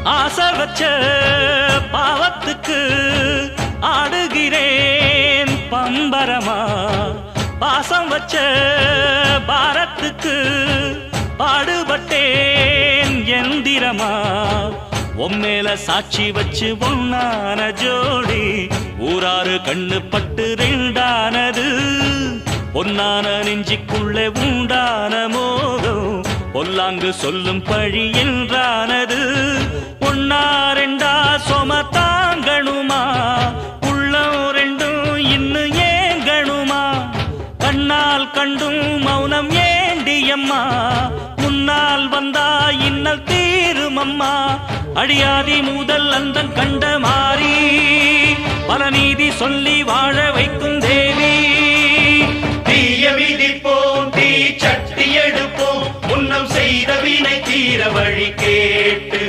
ஆசை வச்ச பாவத்துக்கு ஆடுகிறேன் பம்பரமா, பாசம் வச்ச பாரத்துக்கு பாடுபட்டேன் எந்திரமா. உம்மேல சாட்சி வச்சு ஒன்னான ஜோடி ஊராறு கண்ணு பட்டு ரெண்டானது. பொன்னான நெஞ்சிக்குள்ளே உண்டான மோகம் பொல்லாங்கு சொல்லும் பழி என்றானது. ஒன்னா ரெண்டா சொம தாங்கணுமா, உள்ளம் ரெண்டும் இன்னும் ஏங்கணுமா. கண்ணால் கண்டும் மௌனம் ஏண்டியம்மா, முன்னால் வந்தா இன்னல் தீருமம்மா. அடியாதி முதல் அந்த கண்ட மாறி பல நீதி சொல்லி வாழ வைக்கும் தேவி. தீய விதிப்போம் தீ சட்டி எடுப்போம், முன்னம் செய்த வினை தீர வழி கேட்டு